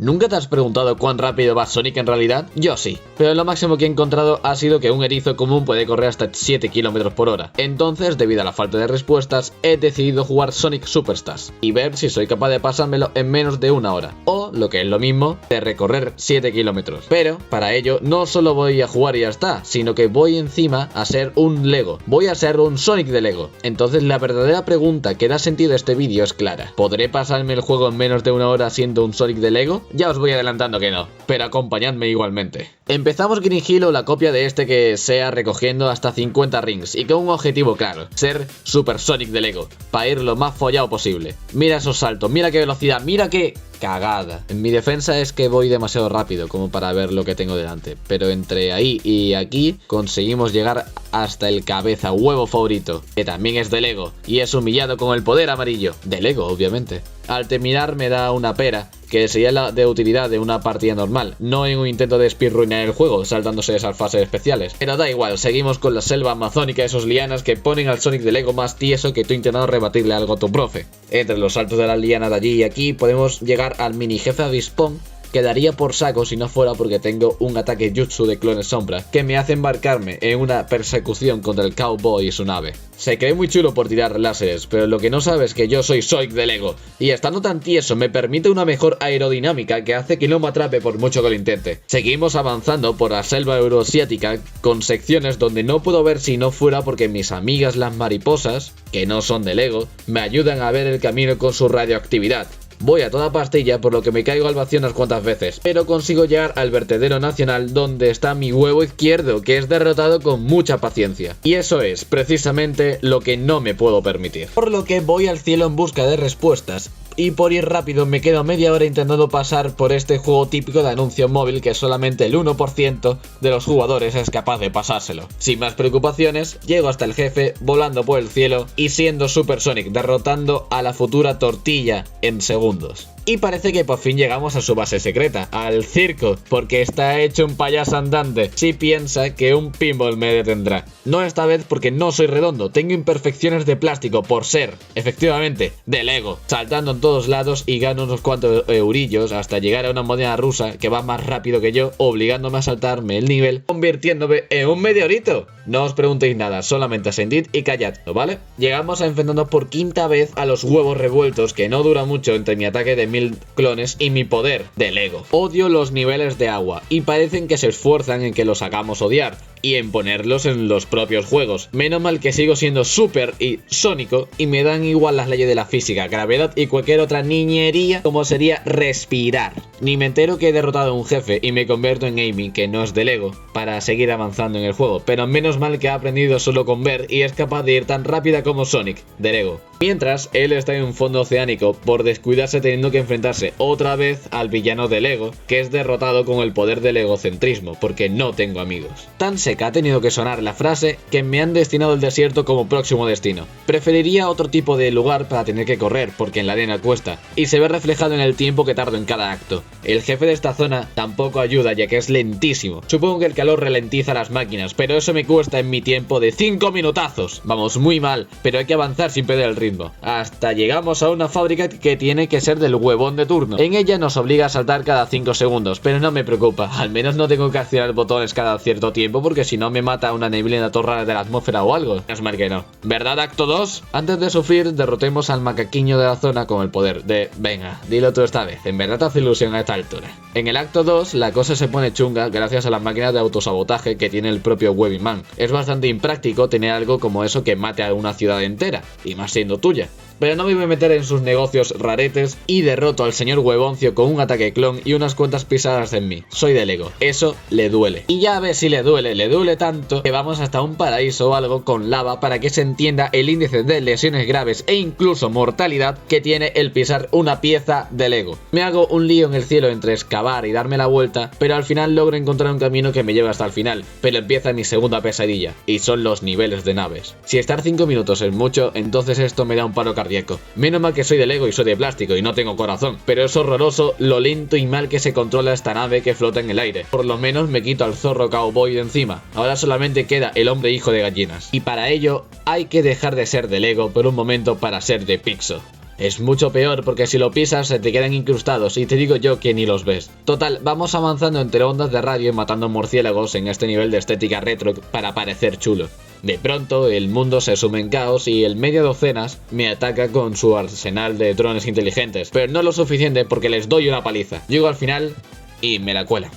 ¿Nunca te has preguntado cuán rápido va Sonic en realidad? Yo sí, pero lo máximo que he encontrado ha sido que un erizo común puede correr hasta 7 km por hora. Entonces, debido a la falta de respuestas, he decidido jugar Sonic Superstars y ver si soy capaz de pasármelo en menos de una hora, o, lo que es lo mismo, de recorrer 7 km. Pero, para ello, no solo voy a jugar y ya está, sino que voy encima a ser un Lego. Voy a ser un Sonic de Lego. Entonces, la verdadera pregunta que da sentido a este vídeo es clara. ¿Podré pasarme el juego en menos de una hora siendo un Sonic de Lego? Ya os voy adelantando que no, pero acompañadme igualmente. Empezamos Green Hill o la copia de este que sea recogiendo hasta 50 rings y con un objetivo claro, ser Super Sonic de Lego, para ir lo más follado posible. Mira esos saltos, mira qué velocidad, mira qué cagada. En mi defensa es que voy demasiado rápido como para ver lo que tengo delante, pero entre ahí y aquí conseguimos llegar hasta el cabeza huevo favorito, que también es de Lego y es humillado con el poder amarillo, de Lego obviamente. Al terminar me da una pera, que sería la de utilidad de una partida normal, no en un intento de speedrunear el juego, saltándose esas fases especiales. Pero da igual, seguimos con la selva amazónica, esos lianas que ponen al Sonic de Lego más tieso que tú intentando rebatirle algo a tu profe. Entre los saltos de las lianas de allí y aquí podemos llegar al mini jefe avispón, que daría por saco si no fuera porque tengo un ataque jutsu de clones sombra que me hace embarcarme en una persecución contra el cowboy y su nave. Se cree muy chulo por tirar láseres, pero lo que no sabe es que yo soy Sonic de Lego, y estando tan tieso me permite una mejor aerodinámica que hace que no me atrape por mucho que lo intente. Seguimos avanzando por la selva euroasiática con secciones donde no puedo ver si no fuera porque mis amigas las mariposas, que no son de Lego, me ayudan a ver el camino con su radioactividad. Voy a toda pastilla por lo que me caigo al vacío unas cuantas veces, pero consigo llegar al vertedero nacional donde está mi huevo izquierdo, que es derrotado con mucha paciencia. Y eso es precisamente lo que no me puedo permitir. Por lo que voy al cielo en busca de respuestas. Y por ir rápido me quedo media hora intentando pasar por este juego típico de anuncio móvil que solamente el 1% de los jugadores es capaz de pasárselo. Sin más preocupaciones, llego hasta el jefe volando por el cielo y siendo Super Sonic, derrotando a la futura tortilla en segundos. Y parece que por fin llegamos a su base secreta, al circo, porque está hecho un payaso andante. Si piensa que un pinball me detendrá. No esta vez porque no soy redondo, tengo imperfecciones de plástico por ser, efectivamente, de Lego. Saltando en todos lados y gano unos cuantos eurillos hasta llegar a una moneda rusa que va más rápido que yo, obligándome a saltarme el nivel, convirtiéndome en un meteorito. No os preguntéis nada, solamente ascendid y callad, ¿vale? Llegamos a enfrentarnos por quinta vez a los huevos revueltos, que no dura mucho entre mi ataque de 1000 clones y mi poder de Lego. Odio los niveles de agua y parecen que se esfuerzan en que los hagamos odiar y en ponerlos en los propios juegos. Menos mal que sigo siendo súper y sónico y me dan igual las leyes de la física, gravedad y cualquier otra niñería como sería respirar. Ni me entero que he derrotado a un jefe y me convierto en Amy, que no es de Lego, para seguir avanzando en el juego, pero menos mal que ha aprendido solo con ver y es capaz de ir tan rápida como Sonic, de Lego. Mientras, él está en un fondo oceánico por descuidarse teniendo que enfrentarse otra vez al villano de Lego, que es derrotado con el poder del egocentrismo, porque no tengo amigos. Tan seca ha tenido que sonar la frase que me han destinado el desierto como próximo destino. Preferiría otro tipo de lugar para tener que correr, porque en la arena cuesta, y se ve reflejado en el tiempo que tardo en cada acto. El jefe de esta zona tampoco ayuda ya que es lentísimo. Supongo que el calor ralentiza las máquinas, pero eso me cuesta en mi tiempo de 5 minutazos. Vamos, muy mal, pero hay que avanzar sin perder el ritmo. Hasta llegamos a una fábrica que tiene que ser del huevón de turno. En ella nos obliga a saltar cada 5 segundos, pero no me preocupa, al menos no tengo que accionar botones cada cierto tiempo porque si no me mata una neblina torrada de la atmósfera o algo. Es mal que no. ¿Verdad, acto 2? Antes de sufrir, derrotemos al macaquiño de la zona con el poder de... Venga, dilo tú esta vez, en verdad te hace ilusión a esta altura. En el acto 2, la cosa se pone chunga gracias a las máquinas de autosabotaje que tiene el propio Webbingman. Es bastante impráctico tener algo como eso que mate a una ciudad entera, y más siendo tuya. Pero no me voy a meter en sus negocios raretes y derroto al señor Huevoncio con un ataque clon y unas cuantas pisadas en mí. Soy de Lego, eso le duele. Y ya ves si le duele tanto que vamos hasta un paraíso o algo con lava para que se entienda el índice de lesiones graves e incluso mortalidad que tiene el pisar una pieza de Lego. Me hago un lío en el cielo entre excavar y darme la vuelta, pero al final logro encontrar un camino que me lleva hasta el final. Pero empieza mi segunda pesadilla, y son los niveles de naves. Si estar 5 minutos es mucho, entonces esto me da un paro cardíaco. Menos mal que soy de Lego y soy de plástico y no tengo corazón, pero es horroroso lo lento y mal que se controla esta nave que flota en el aire. Por lo menos me quito al zorro cowboy de encima, ahora solamente queda el hombre hijo de gallinas. Y para ello hay que dejar de ser de Lego por un momento para ser de Pixel. Es mucho peor porque si lo pisas se te quedan incrustados y te digo yo que ni los ves. Total, vamos avanzando entre ondas de radio y matando murciélagos en este nivel de estética retro para parecer chulo. De pronto el mundo se sume en caos y el media docenas me ataca con su arsenal de drones inteligentes, pero no lo suficiente porque les doy una paliza. Llego al final y me la cuelan.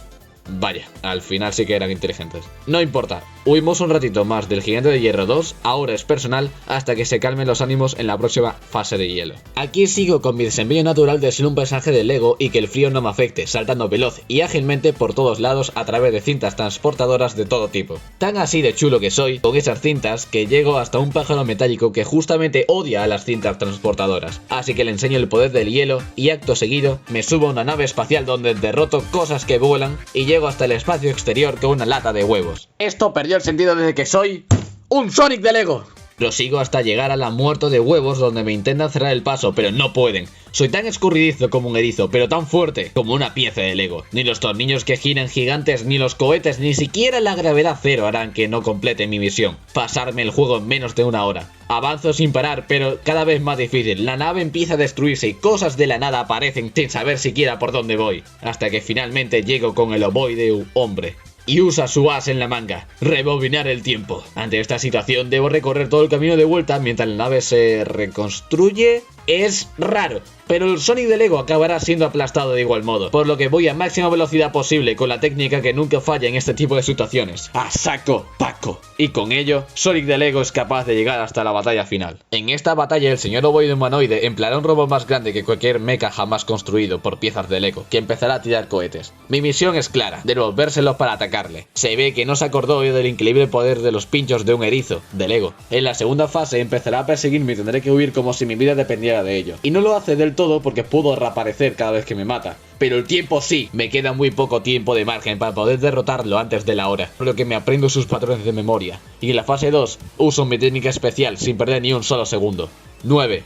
Vaya, al final sí que eran inteligentes. No importa, huimos un ratito más del Gigante de Hierro 2, ahora es personal, hasta que se calmen los ánimos en la próxima fase de hielo. Aquí sigo con mi desempeño natural de ser un personaje de Lego y que el frío no me afecte, saltando veloz y ágilmente por todos lados a través de cintas transportadoras de todo tipo. Tan así de chulo que soy, con esas cintas, que llego hasta un pájaro metálico que justamente odia a las cintas transportadoras. Así que le enseño el poder del hielo y acto seguido me subo a una nave espacial donde derroto cosas que vuelan y llego hasta el espacio exterior con una lata de huevos. Esto perdió el sentido desde que soy un Sonic de Lego. Prosigo hasta llegar a la muerto de huevos donde me intentan cerrar el paso, pero no pueden. Soy tan escurridizo como un erizo, pero tan fuerte como una pieza de Lego. Ni los tornillos que giran gigantes, ni los cohetes, ni siquiera la gravedad cero harán que no complete mi misión. Pasarme el juego en menos de una hora. Avanzo sin parar, pero cada vez más difícil. La nave empieza a destruirse y cosas de la nada aparecen sin saber siquiera por dónde voy. Hasta que finalmente llego con el ovoide hombre. Y usa su as en la manga, rebobinar el tiempo. Ante esta situación debo recorrer todo el camino de vuelta mientras la nave se reconstruye. Es raro, pero el Sonic de Lego acabará siendo aplastado de igual modo, por lo que voy a máxima velocidad posible con la técnica que nunca falla en este tipo de situaciones. ¡A saco, Paco! Y con ello, Sonic de Lego es capaz de llegar hasta la batalla final. En esta batalla el señor ovoide humanoide empleará un robot más grande que cualquier mecha jamás construido por piezas de Lego, que empezará a tirar cohetes. Mi misión es clara, devolvérselos para atacarle. Se ve que no se acordó del increíble poder de los pinchos de un erizo, de Lego. En la segunda fase empezará a perseguirme y tendré que huir como si mi vida dependiera de ello. Y no lo hace del todo porque puedo reaparecer cada vez que me mata. Pero el tiempo sí, me queda muy poco tiempo de margen para poder derrotarlo antes de la hora, por lo que me aprendo sus patrones de memoria. Y en la fase 2, uso mi técnica especial sin perder ni un solo segundo. 9,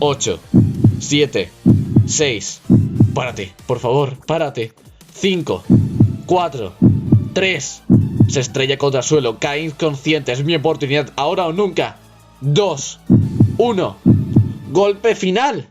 8, 7, 6. Párate, por favor, párate. 5, 4, 3. Se estrella contra el suelo, cae inconsciente, es mi oportunidad, ahora o nunca. 2, 1. ¡Golpe final!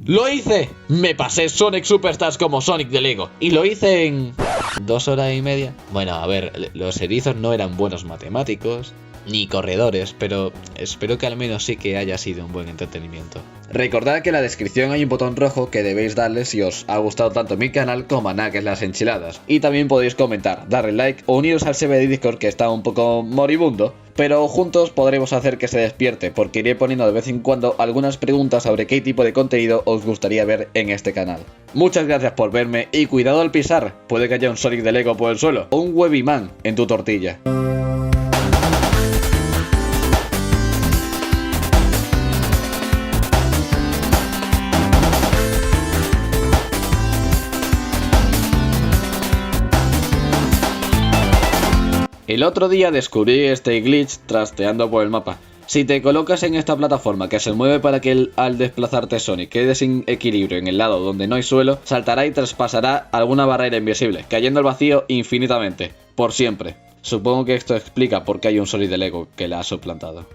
¡Lo hice! Me pasé Sonic Superstars como Sonic de Lego. Y lo hice en 2 horas y media. Bueno, a ver, los erizos no eran buenos matemáticos ni corredores, pero espero que al menos sí que haya sido un buen entretenimiento. Recordad que en la descripción hay un botón rojo que debéis darle si os ha gustado tanto mi canal como a Nuggets las enchiladas. Y también podéis comentar, darle like o uniros al server de Discord que está un poco moribundo, pero juntos podremos hacer que se despierte, porque iré poniendo de vez en cuando algunas preguntas sobre qué tipo de contenido os gustaría ver en este canal. Muchas gracias por verme y cuidado al pisar, puede que haya un Sonic de Lego por el suelo o un Webiman en tu tortilla. El otro día descubrí este glitch trasteando por el mapa. Si te colocas en esta plataforma que se mueve para que al desplazarte Sonic quede sin equilibrio en el lado donde no hay suelo, saltará y traspasará alguna barrera invisible, cayendo al vacío infinitamente, por siempre. Supongo que esto explica por qué hay un Sonic de Lego que la ha suplantado.